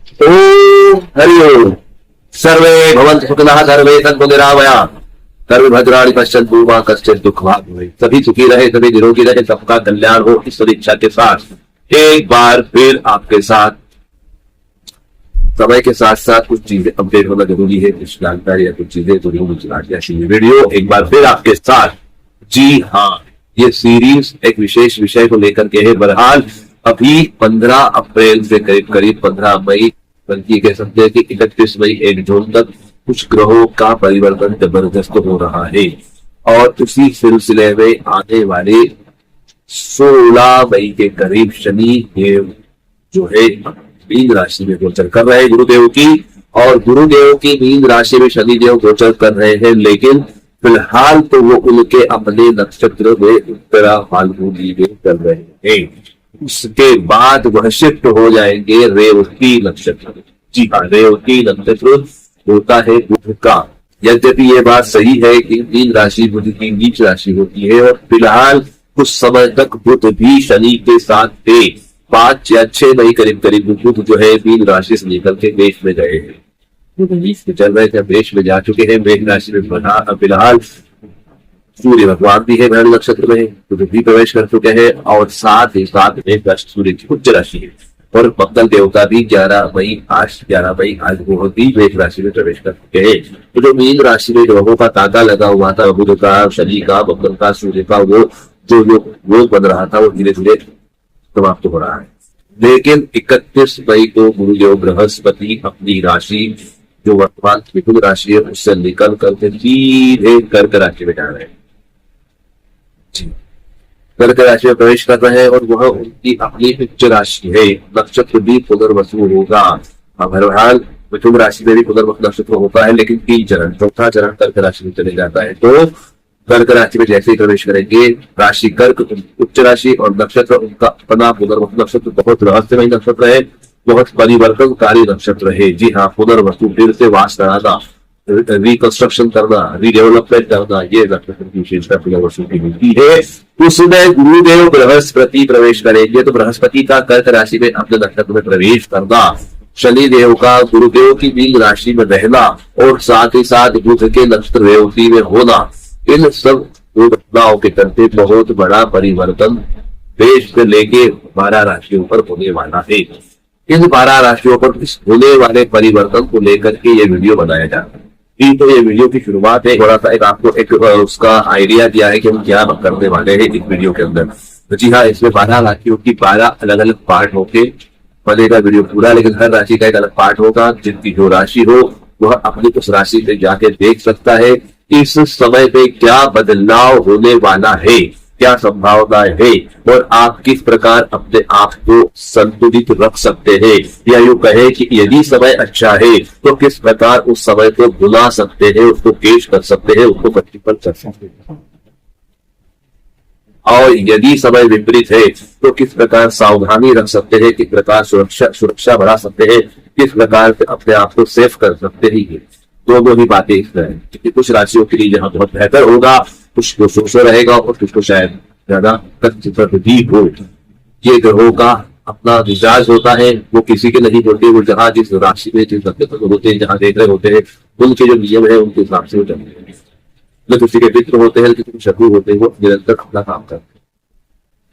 ओम हरि ओम। सर्वे भवन्तु सुखिनः, सर्वे सन्तु निरामयाः, सर्वे भद्राणि पश्यन्तु मा कश्चित् दुःखभाग् भवेत्। सभी सुखी रहे, सभी निरोगी रहे, सबका कल्याण हो, इस सदिच्छा के साथ एक बार फिर आपके साथ समय के साथ साथ कुछ चीजें अपडेट होना जरूरी है, कुछ जानकारी या कुछ चीजें तो वीडियो एक बार फिर आपके साथ। जी हाँ, ये सीरीज एक विशेष विषय को लेकर के है। बहरहाल अभी 15 अप्रैल से करीब करीब 15 मई, बल्कि कह सकते हैं कि 31 मई 1 जून तक कुछ ग्रहों का परिवर्तन जबरदस्त हो रहा है। और उसी सिलसिले में आने वाले 16 मई के करीब शनि देव जो है मीन राशि में गोचर कर रहे हैं गुरुदेव की, और गुरुदेव की मीन राशि में शनि देव गोचर कर रहे हैं। लेकिन फिलहाल तो वो उनके अपने नक्षत्र में उत्तरा फाल्गुनी में कर रहे हैं। उसके बाद वह शिफ्ट हो जाएंगे रेवती नक्षत्र। जी हाँ, रेवती नक्षत्र होता है बुध का। यद्यपि ये बात सही है कि मीन राशि बुध की नीच राशि होती है, और फिलहाल कुछ समय तक बुध भी शनि के साथ थे। 5 या 6 मई करीब करीब बुध जो है मीन राशि से निकल के मेष में गए हैं, चल रहे थे, मेष में जा चुके हैं। मेष राशि में फिलहाल सूर्य भगवान भी है मेष नक्षत्र में, बुध भी प्रवेश कर चुके हैं, और साथ ही साथ में सूर्य की उच्च राशि है, और मंगल देवता भी 11 मई आज वो भी मेष राशि में प्रवेश कर चुके हैं। तो जो मीन राशि में ग्रहों का ताका लगा हुआ था, बुध का, शनि का, मंगल का, सूर्य का, वो जो बन रहा था वो धीरे धीरे समाप्त हो रहा है। लेकिन 31 मई को गुरुदेव बृहस्पति अपनी राशि जो वर्तमान मिथुन राशि है उससे निकल करके सीधे कर्क राशि में जा रहे हैं। कर्क राशि में प्रवेश कर रहे हैं, और वह उनकी अपनी उच्च राशि है। नक्षत्र भी पुनर्वसु होगा। बहरहाल मिथुन राशि में भी पुनर्वसु नक्षत्र होता है, लेकिन 3 चरण, चौथा चरण कर्क राशि में चले जाता है। तो कर्क राशि में जैसे ही प्रवेश करेंगे, राशि कर्क उच्च राशि और नक्षत्र उनका अपना पुनर्वसु नक्षत्र बहुत रहस्यमय नक्षत्र है, बहुत परिवर्तनकारी नक्षत्र है। जी हाँ, पुनर्वसु, फिर से वास कराना, रिकंस्ट्रक्शन करना, रीडेवलपमेंट करना, ये नक्षत्र की विशेषता पुनर्वसु की मिलती है। उसमें गुरुदेव बृहस्पति प्रवेश करेंगे, तो बृहस्पति का कर्क राशि में अपने नक्षत्र में प्रवेश करना, शनि देव का गुरुदेव की मीन राशि में रहना, और साथ ही साथ बुध के नक्षत्र रेवती में होना, इन सब घटनाओं के चलते बहुत बड़ा परिवर्तन देश से लेके 12 राशियों पर होने वाला है। इन 12 राशियों पर होने वाले परिवर्तन को लेकर के ये वीडियो बनाया जा रहा है। तो ये वीडियो की शुरुआत है, थोड़ा सा आपको एक उसका आइडिया दिया है कि हम क्या करने वाले हैं इस वीडियो के अंदर। तो जी हाँ, इसमें 12 राशियों की 12 अलग अलग पार्ट होके बनेगा वीडियो पूरा, लेकिन हर राशि का एक अलग पार्ट होगा। जिनकी जो राशि हो वह अपनी उस राशि से जाके देख सकता है इस समय पे क्या बदलाव होने वाला है, क्या संभावनाएं है, और आप किस प्रकार अपने आप को संतुलित रख सकते हैं, या यूं कहे कि यदि समय अच्छा है तो किस प्रकार उस समय को भुला सकते हैं, उसको पेश कर सकते हैं, उसको प्रतिफल कर सकते हैं, और यदि समय विपरीत है तो किस प्रकार सावधानी रख सकते हैं, किस प्रकार सुरक्षा बढ़ा सकते हैं, किस प्रकार से अपने आप को सेफ कर सकते हैं। दोनों ही बातें इसमें है, क्योंकि कुछ राशियों के लिए जहां बहुत बेहतर होगा, कुछ को सोचा रहेगा, और कुछ को शायद ज्यादा भी हो। ये ग्रहों का अपना मिजाज होता है, वो किसी के नहीं होते, वो जहां जिस राशि में जिस नक्षत्र होते हैं, जहां देख रहे होते हैं, उनके जो नियम है उनके हिसाब से वो चलते हैं। न किसी के मित्र होते हैं, किसी के शत्रु होते हैं, वो निरंतर अपना काम करते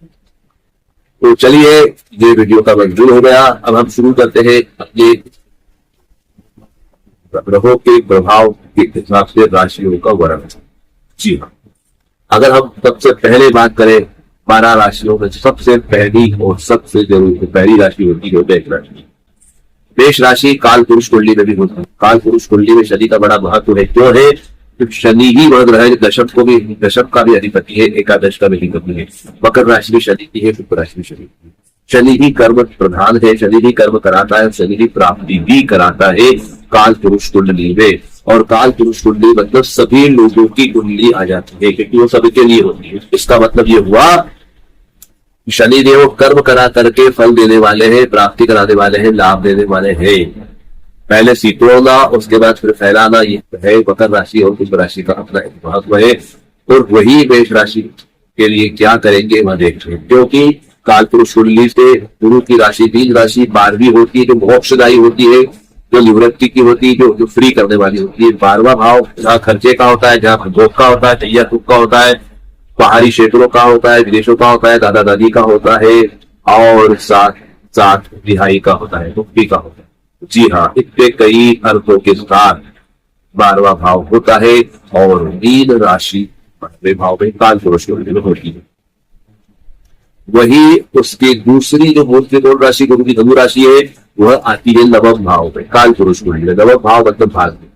हैं। तो चलिए, ये वीडियो का मंजूर हो गया। अब हम शुरू करते हैं अपने ग्रहों के प्रभाव के हिसाब से राशियों का वर्णन। जी हाँ, अगर हम सबसे पहले बात करें 12 राशियों में, सबसे पहली और सबसे जरूरी पहली राशि होती है मेष राशि। मेष राशि काल पुरुष कुंडली में भी होती है। काल पुरुष कुंडली में शनि का बड़ा महत्व है। क्यों है? क्योंकि शनि ही वह ग्रह है दशक का भी अधिपति है, एकादश का भी अधिपति है। मकर राशि में शनि की है, शुक्र राशि में शनि की है। शनि ही कर्म प्रधान है, शनि ही कर्म कराता है, शनि ही प्राप्ति भी कराता है काल पुरुष कुंडली में। और काल पुरुष कुंडली मतलब सभी लोगों की कुंडली आ जाती है, क्योंकि वो सभी के लिए होती है। इसका मतलब ये हुआ शनि देव कर्म करा करके फल देने वाले हैं, प्राप्ति कराने वाले हैं, लाभ देने वाले हैं। पहले सितोड़ना, उसके बाद फिर फैलाना, ये है मकर राशि और कुंभ राशि का अपना महत्व है। और वही मेष राशि के लिए क्या करेंगे वह देखते हैं, क्योंकि काल पुरुष कुंडली से गुरु की राशि बीज राशि 12वीं होती है, जो मोक्षदायी होती है, जो निवृत्ति की होती है, जो फ्री करने वाली होती है। 12वां भाव जहाँ खर्चे का होता है, जहाँ भोग का होता है, तैयार तुक का होता है, बाहरी क्षेत्रों का होता है, विदेशों का होता है, दादा दादी का होता है, और साथ साथ रिहाई का होता है, मुक्ति का होता है। जी हाँ, इसके कई अर्थों के साथ 12वां भाव होता है और मीन राशि 12वें भाव में काल पुरुष की होती है। वही उसकी दूसरी जो मूल त्रिकोण राशि गुरु की धनु राशि है, वह आती है नवम भाव में, काल पुरुष कुंडली। नवम भाव मतलब भाग्य,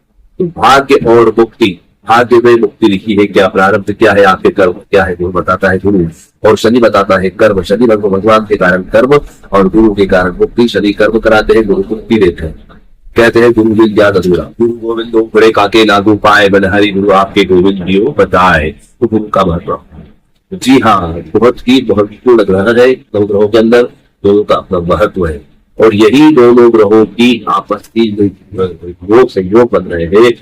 तो भाग्य और मुक्ति, भाग्य में मुक्ति लिखी है, क्या प्रारब्ध क्या है, आपके कर्म क्या है, वो बताता है गुरु, और शनि बताता है कर्म। शनि भगवान के कारण कर्म और गुरु के कारण मुक्ति। शनि कर्म कराते हैं, गुरु मुक्ति देते हैं। कहते हैं गुरु विद ज्ञान अधूरा, गुरु गोविंद बड़े काके लागू पाए, बलहरी गुरु आपके गोविंद जियो बताए। तो गुरु का महत्व, जी हाँ, बहुत ही महत्वपूर्ण ग्रह है। नौ ग्रहों के अंदर दोनों का अपना महत्व है, और यही दोनों ग्रहों की आपस की योग संयोग बन रहे हैं।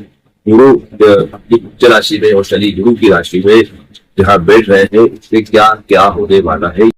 गुरु अपनी उच्च राशि में और शनि गुरु की राशि में जहाँ बैठ रहे हैं, इससे क्या क्या होने वाला है।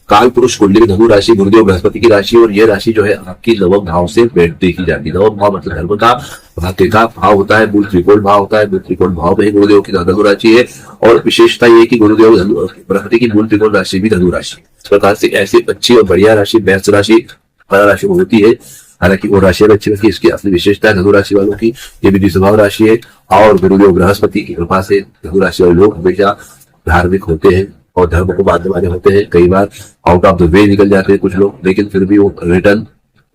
काल पुरुष कुंडली धनु राशि गुरुदेव बृहस्पति की राशि, और यह राशि जो है आपकी नवम भाव से देखी जाती है। नवम भाव मतलब धर्म का, भाग्य का भाव होता है, मूल त्रिकोण भाव होता है। मूल त्रिकोण भाव में ही गुरुदेव की धनु राशि है, और विशेषता ये कि गुरुदेव बृहस्पति की मूल त्रिकोण राशि भी धनु राशि। इस प्रकार से ऐसी अच्छी और बढ़िया राशि मेष राशि राशि होती है। हालांकि वो राशि अच्छी होती है, इसकी असली विशेषता है धनु राशि वालों की ये विधि स्वभाव राशि है, और गुरुदेव बृहस्पति की कृपा से धनु राशि वाले लोग हमेशा धार्मिक होते हैं और धर्म को मानने वाले होते हैं। कई बार आउट ऑफ द वे निकल जाते हैं कुछ लोग, लेकिन फिर भी वो रिटर्न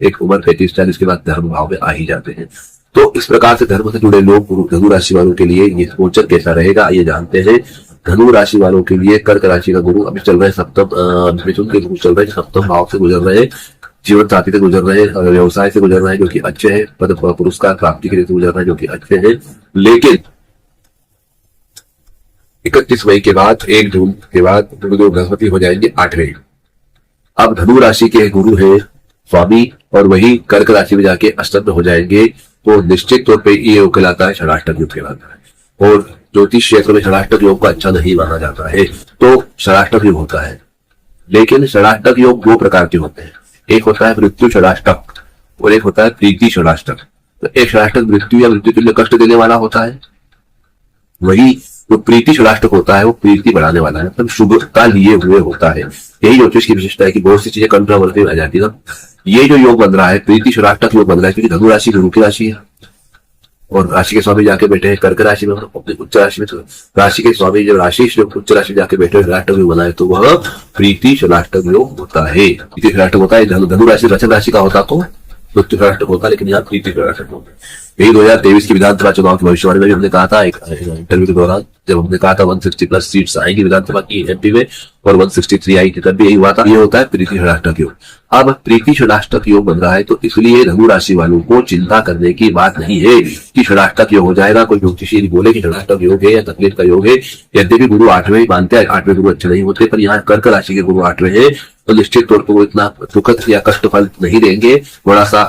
एक उम्र 35-40 के बाद धर्म भाव में आ ही जाते हैं। तो इस प्रकार से धर्म से जुड़े लोग धनु राशि वालों के लिए ये गोचर कैसा रहेगा ये जानते हैं। धनु राशि वालों के लिए कर्क राशि का गुरु अभी चल रहे हैं सप्तम, मिथुन के गुरु चल रहे हैं सप्तम भाव से गुजर रहे हैं, जीवन साथी से गुजर रहे हैं, व्यवसाय से गुजर रहे हैं जो कि अच्छे हैं, पद पुरस्कार प्राप्ति के लिए गुजर रहे हैं जो कि अच्छे हैं। लेकिन 31 मई के बाद 1 जून के बाद गुरुदेव बृहस्पति हो जाएंगे 8वें। अब धनु राशि के गुरु है स्वामी, और वही कर्क राशि में जाके अष्टम में हो जाएंगे, तो निश्चित तौर पे ये योग कहलाता है षडाष्टक योग कहलाता है। और ज्योतिष क्षेत्र में षडाष्टक योग को अच्छा नहीं माना जाता है, तो षडाष्टक योग होता है। लेकिन षडाष्टक योग 2 प्रकार के होते हैं, एक होता है मृत्यु षडाष्टक और एक होता है प्रीति षडाष्टक। तो एक षडाष्टक मृत्यु या मृत्यु तुल्य कष्ट देने वाला होता है, वही जो प्रीति षडाष्टक होता है वो प्रीति बढ़ाने वाला है, मतलब शुभता लिए हुए होता है। यही ज्योतिष की विशेषता है कि बहुत सी चीजें कंट्रोवर्सी में आ जाती है ना। ये जो योग बन रहा है प्रीति षडाष्टक योग बन रहा है, क्योंकि धनु राशि गुरु की राशि है और राशि के स्वामी जाके बैठे हैं कर्क राशि में, अपनी उच्च राशि में। राशि के स्वामी जब राशि उच्च राशि में जाके बैठे षडाष्टक योग बनाए तो वह प्रीति षडाष्टक योग होता है। प्रीति षडाष्टक होता है, धनु राशि वृषभ राशि का होता तो मृत्यु षडाष्टक होता है, लेकिन यहाँ प्रीति षडाष्टक होता है। यही 2023 की विधानसभा चुनाव की भविष्यवाणी में भी हमने कहा था एक इंटरव्यू के दौरान, जब हमने कहा था 160+ सीट्स आएंगी विधानसभा की एमपी में और 163 आई थी, तब भी यही हुआ था। ये होता है प्रीति षडाष्टक योग। अब प्रीति षडाष्टक योग बन रहा है, तो इसलिए धनु राशि वालों को चिंता करने की बात नहीं है कि षडाष्टक योग हो जाएगा। कोई ज्योतिषी बोले कि षडाष्टक योग है या तकलीफ का योग है, यद्यपि गुरु 8वें मानते हैं, 8वें गुरु अच्छे नहीं होते, पर यहाँ कर्क राशि के गुरु 8वें है, तो निश्चित तौर पर वो इतना दुखद या कष्ट फल नहीं देंगे। थोड़ा सा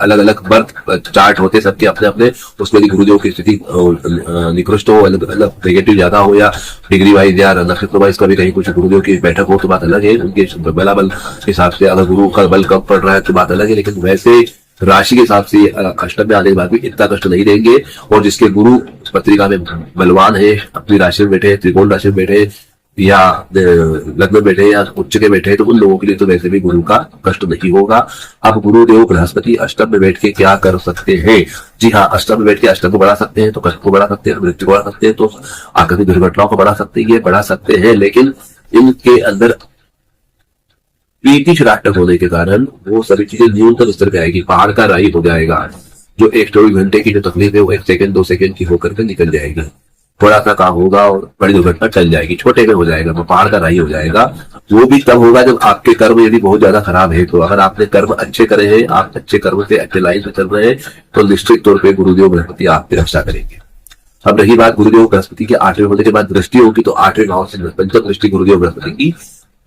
अलग अलग बर्थ चार्ट होते सबके अपने अपने, उसमें भी गुरुदेव की स्थिति निकृष्ट हो, अलग अलग नेगेटिव ज्यादा हो या डिग्री वाइज या नक्षत्र वाइज कभी कहीं कुछ गुरुदेव की बैठक हो तो बात अलग है। उनके बलाबल के हिसाब से अगर गुरु का बल कम पड़ रहा है तो बात अलग है, लेकिन वैसे राशि के हिसाब से अष्टम में आने के बाद भी इतना कष्ट नहीं देंगे। और जिसके गुरु पत्रिका में बलवान है, अपनी राशि में बैठे, त्रिकोण राशि में बैठे या लग्न में बैठे या उच्च के बैठे, तो उन लोगों के लिए तो वैसे भी गुरु का कष्ट नहीं होगा। अब गुरुदेव बृहस्पति अष्टम में बैठ के क्या कर सकते हैं? जी हाँ, अष्टम में बैठ के अष्टम को बढ़ा सकते हैं, तो कष्ट को बढ़ा सकते हैं, मृत्यु को बढ़ा सकते हैं, तो आकस्मिक दुर्घटनाओं को बढ़ा सकते हैं, ये बढ़ा सकते हैं। लेकिन इनके अंदर प्रीति षडाष्टक होने के कारण वो सभी चीजें न्यूनतम स्तर पे आएगी, पहाड़ का राई हो जाएगा। जो 1-24 घंटे की जो तकलीफ है वो 1 सेकंड 2 सेकंड की होकर के निकल जाएगी। थोड़ा सा काम होगा और बड़ी दुर्घटना टल जाएगी, छोटे में हो जाएगा, वो पहाड़ का राई हो जाएगा। वो भी तब होगा जब आपके कर्म यदि बहुत ज्यादा खराब है। तो अगर आपने कर्म अच्छे करे हैं, आप अच्छे कर्म से अच्छे लाइन पे चल रहे हैं, तो निश्चित तौर पर गुरुदेव बृहस्पति आपकी रक्षा करेंगे। अब रही बात गुरुदेव बृहस्पति के 8वें होने के बाद दृष्टि होगी, तो 8वें भाव से पंचम दृष्टि गुरुदेव बृहस्पति की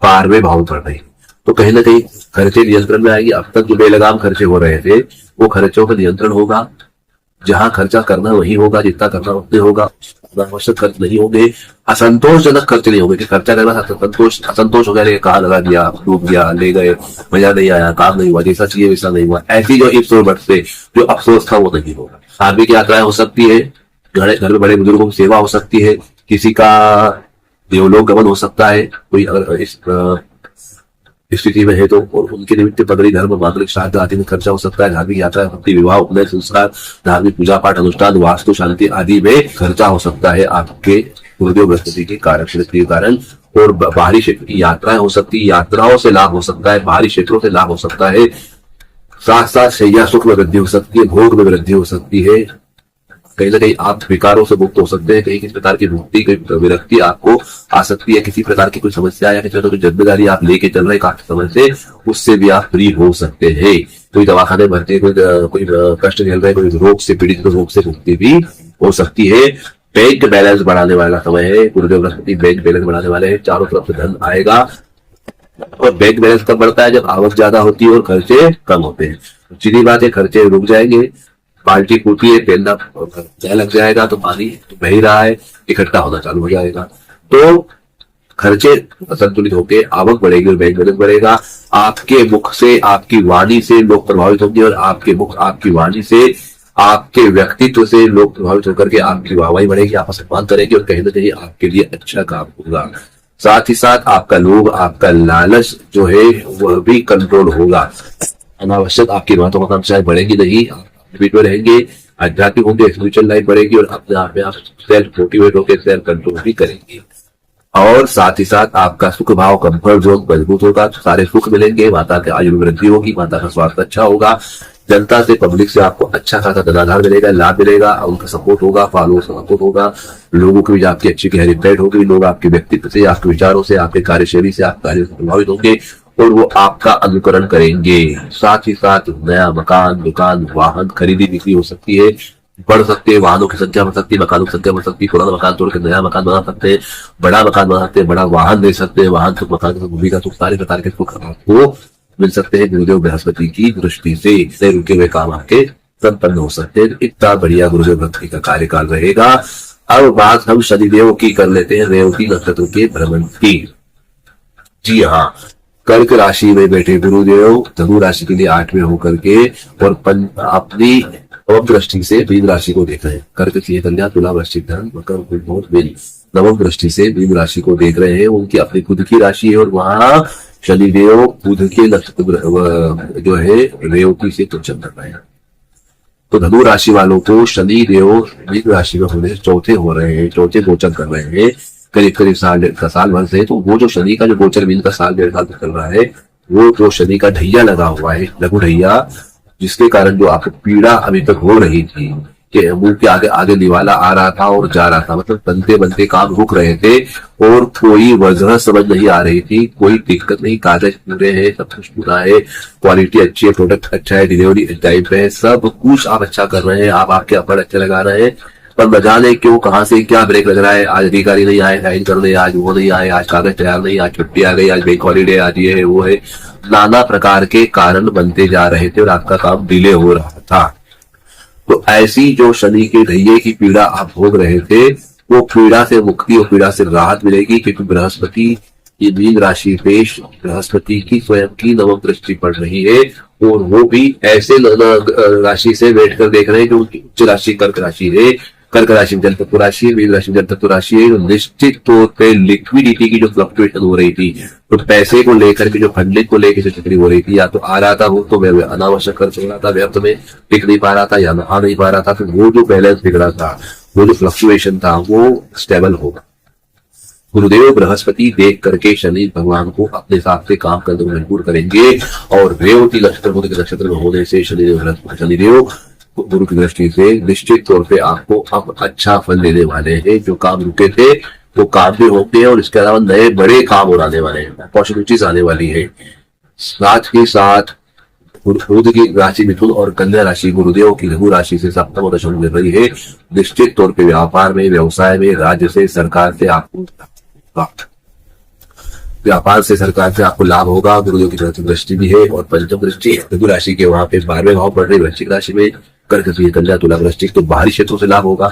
12वें भाव पड़ रही, तो कहीं ना कहीं खर्चे नियंत्रण में आएगी। अब तक जो बेलगाम खर्चे हो रहे थे वो खर्चों का नियंत्रण होगा, जहां खर्चा करना वही होगा, जितना करना उतने होगा। अनावश्यक खर्च नहीं होंगे, असंतोषजनक खर्च नहीं होंगे कि खर्चा करना असंतोष हो गया, कहा लगा दिया, डूब गया, ले गए, मजा नहीं आया, काम नहीं हुआ, जैसा चाहिए वैसा नहीं हुआ, ऐसी जो इफ्स और बट से जो अफसोस था वो नहीं होगा। धार्मिक यात्राएं हो सकती है, घर में बड़े बुजुर्गों की सेवा हो सकती है, किसी का देवलोक गमन हो सकता है, कोई अगर इस स्थिति में है तो, और उनके निमित्त पगड़ी, धर्म, मांगलिक श्राद्ध आदि में खर्चा हो सकता है। धार्मिक यात्रा, भक्ति, विवाह, उपनयन, संस्कार, धार्मिक पूजा पाठ अनुष्ठान, वास्तु शांति आदि में खर्चा हो सकता है आपके गुरुदेव बृहस्पति के कारण। और बाहरी क्षेत्र की यात्राएं हो सकती है, यात्राओं से लाभ हो सकता है, बाहरी क्षेत्रों से लाभ हो सकता है, साथ साथ शैया सुख में वृद्धि हो सकती है, भोग में वृद्धि हो सकती है, कहीं ना कहीं आप विकारों से मुक्त हो सकते हैं, कहीं किसी प्रकार की मुक्ति, कोई विरक्ति आपको आ सकती है, किसी प्रकार की कोई समस्या या किसी कोई जिम्मेदारी आप लेके चल रहे हैं काफी समय से, उससे भी आप फ्री हो सकते हैं। कोई दवाखाने भरते, कोई कष्ट झेल रहे, कोई रोग से पीड़ित, तो रोग से मुक्ति भी हो सकती है। बैंक बैलेंस बढ़ाने वाला समय है, गुरुदेव बृहस्पति बैंक बैलेंस बढ़ाने वाले हैं, चारों तरफ से धन आएगा। और बैंक बैलेंस कब बढ़ता है? जब आवक ज्यादा होती है और खर्चे कम होते हैं। सीधी बात है, खर्चे रुक जाएंगे, बाल्टी फूटी है, पेंदा लग जाएगा तो पानी तो बह ही रहा है, इकट्ठा होना चालू हो जाएगा। तो खर्चे संतुलित होकर आवक बढ़ेगी और बैंक बैलेंस बढ़ेगा। आपके मुख से, आपकी वाणी से लोग प्रभावित होंगे और आपके मुख, आपकी वाणी से, आपके व्यक्तित्व से लोग प्रभावित होकर के आपकी वाहवाही बढ़ेगी, आपका सम्मान करेंगे और कहीं ना कहीं आपके लिए अच्छा काम होगा। साथ ही साथ आपका लोभ, आपका लालच जो है वह भी कंट्रोल होगा। अनावश्यक आपकी महत्वाकांक्षाएं बढ़ेगी नहीं, फिट में रहेंगे, आध्यात्मिक होंगे, स्पिरिचुअल लाइफ बढ़ेगी और अपने आप में आप सेल्फ मोटिवेट होकर सेल्फ कंट्रोल भी करेंगे। और साथ ही साथ आपका सुख भाव, कंफर्ट जोन मजबूत होगा, तो सारे सुख मिलेंगे, माता के आयु में वृद्धि होगी, माता का स्वास्थ्य अच्छा होगा, जनता से, पब्लिक से आपको अच्छा खासा धनाधार मिलेगा, लाभ मिलेगा, उनका सपोर्ट होगा, फॉलोअर्स का सपोर्ट होगा, लोगों की भी आपकी अच्छी गहरी फ्रेंड होगी, लोग आपके व्यक्तित्व से, आपके विचारों से, आपके कार्यशैली से, आपके कार्य से प्रभावित होंगे और वो आपका अनुकरण करेंगे। साथ ही साथ नया मकान, दुकान, वाहन खरीदी बिक्री हो सकती है, बढ़ सकते हैं, वाहनों की संख्या बढ़ सकती है, मकानों की संख्या बढ़ सकती है, पुराना मकान तोड़ के नया मकान बना सकते हैं, बड़ा मकान बना सकते हैं, बड़ा वाहन दे सकते हैं, वाहन सुख, मकान सुख, भूमि का सुख, सारे प्रकार के सुख आपको मिल सकते हैं गुरुदेव बृहस्पति की दृष्टि से रुके हुए काम आपके संपन्न हो सकते हैं। इतना बढ़िया गुरुदेव बृहस्पति का कार्यकाल रहेगा। अब बात हम शनिदेव की कर लेते हैं, रेवती नक्षत्र के भ्रमण की। जी हाँ, कर्क राशि में बैठे गुरुदेव धनु राशि के लिए 8वें होकर के और अपनी नवम दृष्टि से मीन राशि को देख रहे हैं। कर्क की कन्या, तुला, वृश्चिक, धन, मकर, मीन, नवम दृष्टि से मीन राशि को देख रहे हैं। उनकी अपनी खुद की राशि है और वहां शनिदेव बुध के नक्षत्र जो है रेवती से तुलना कर रहे हैं। तो धनु राशि वालों को शनि देव मीन राशि में होने चौथे हो रहे हैं, चौथे गोचर कर रहे हैं करीब करीब साल भर से। तो वो जो शनि का जो गोचर मीन का साल 1.5 साल तक चल रहा है, वो जो शनि का ढैया लगा हुआ है, लघु ढैया, जिसके कारण जो आपको पीड़ा अभी तक हो रही थी कि मुंह के आगे आगे निवाला आ रहा था और जा रहा था, मतलब बनते बनते काम रुक रहे थे और कोई वजह समझ नहीं आ रही थी, कोई दिक्कत नहीं, कागज पूरे हैं, सब कुछ पूरा है, क्वालिटी अच्छी है, प्रोडक्ट अच्छा है, डिलीवरी टाइम पे है, सब कुछ आप अच्छा कर रहे हैं, आप आपके अफर्ट अच्छे लगा रहे हैं, पर न जाने क्यों कहां से क्या ब्रेक लग रहा है। आज अधिकारी नहीं आए साइन करने, आज वो नहीं आए, आज कागज तैयार नहीं, आज छुट्टी आ गई, आज बैंक हॉलीडे, आज ये है वो है, नाना प्रकार के कारण बनते जा रहे थे और आपका काम डिले हो रहा था। तो ऐसी जो शनि के ढैये की पीड़ा आप भोग रहे थे, वो पीड़ा से मुक्ति और पीड़ा से राहत मिलेगी, क्योंकि बृहस्पति ये मीन राशि पे बृहस्पति की स्वयं की नवम दृष्टि पड़ रही है और वो भी ऐसे राशि से बैठ कर देख रहे हैं जो उनकी उच्च राशि कर्क राशि है। कर्क राशि में जल तत्व राशि है, मीन राशि में जल तत्व राशि है। निश्चित तौर पे लिक्विडिटी की जो फ्लक्चुएशन हो रही थी, तो पैसे को लेकर के जो फंडिंग को लेकर जो चक्री हो रही थी, या तो आ रहा था वो तो अनावश्यक खर्च हो रहा था, व्यर्थ में टिक नहीं पा रहा था या आ नहीं पा रहा था, तो वो जो बैलेंस बिगड़ा था, वो जो फ्लक्चुएशन था, वो स्टेबल होगा। गुरुदेव बृहस्पति देख करके शनि भगवान को अपने हिसाब से काम करने को मजबूर करेंगे और रेवती नक्षत्र बुध के नक्षत्र में होने से शनिदेव गुरु की दृष्टि से निश्चित तौर पे आपको अब अच्छा फल देने वाले हैं। जो काम रुके थे वो काम भी होते हैं और इसके अलावा नए बड़े काम और आने वाले हैं, अपॉर्चुनिटीज आने वाली है। साथ ही साथ बुध की राशि मिथुन और कन्या राशि गुरुदेव की लघु राशि से सप्तम और दशम मिल रही है। निश्चित तौर पे व्यापार में, व्यवसाय में, राज्य से, सरकार से आपको व्यापार से, सरकार से आपको लाभ होगा। गुरुदेव की दृष्टि भी है और पंचम दृष्टि लघु राशि के वहां पे 12वें भाव पड़ रही वृश्चिक राशि में, कर्क, कन्या, तुला, वृश्चिक, तो बाहरी क्षेत्रों से लाभ होगा।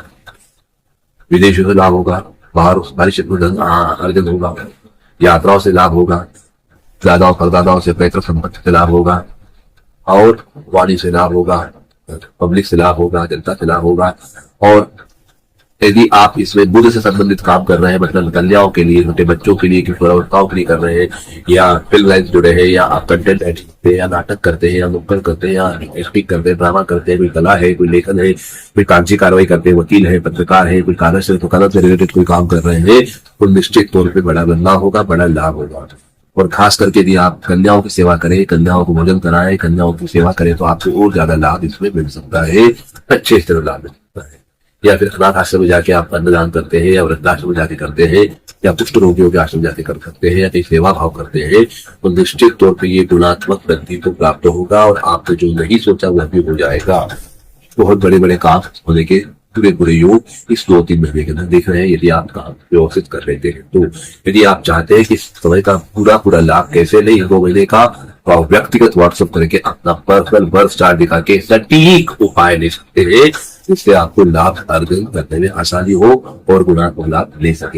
विदेशों से लाभ होगा, बाहर बाहरी क्षेत्र में धन अर्जन होगा, यात्राओं से लाभ होगा, दादाओं परदादाओं से पैतृक संपत्ति से लाभ होगा, और वाणी से लाभ होगा, पब्लिक से लाभ होगा, जनता से लाभ होगा। और यदि आप इसमें बुद्ध से संबंधित काम कर रहे हैं, मतलब कन्याओं के लिए, छोटे बच्चों के लिए, किशोरावस्थाओं के लिए कर रहे हैं, या फिल्म लाइन जुड़े हैं, या आप कंटेंट एडिटिंग करते हैं, या नाटक करते हैं, या नुक्कड़ करते हैं, या एक्टिंग करते हैं, ड्रामा करते हैं, कोई कला है, कोई लेखन है, कोई कागजी कार्रवाई करते हैं, वकील है, पत्रकार है, कोई कागज से तो कागज से रिलेटेड कोई काम कर रहे हैं, तो निश्चित तौर पर बड़ा बदलाव होगा, बड़ा लाभ होगा। और खास करके यदि आप कन्याओं की सेवा करें, कन्याओं को भोजन कराएं, कन्याओं की सेवा करें, तो आपको और ज्यादा लाभ इसमें मिल सकता है, अच्छे तरह लाभ मिल सकता है। या फिर अनाथ आश्रम में जाके आप अन्नदान करते हैं, या वृद्धाश्रम में जाके करते हैं, या कुष्ठ रोगियों के आश्रम जाके कर सकते हैं, या कहीं सेवा भाव करते हैं, तो निश्चित तौर पर ये गुणात्मक वृद्धि को प्राप्त होगा, और आपने जो नहीं सोचा वह भी हो जाएगा। बहुत बड़े बड़े काम होने के पूरे योग इस 2-3 महीने के अंदर दिख रहे हैं, यदि आप काम व्यवस्थित कर लेते हैं। तो यदि आप चाहते हैं कि समय का पूरा लाभ कैसे ले 2 महीने का, तो आप व्यक्तिगत व्हाट्सएप करके अपना पर्सनल बर्थ चार्ट दिखा के सटीक उपाय ले सकते हैं, जिससे आपको लाभ अर्जन करने में आसानी हो और गुणात्मक लाभ ले सके।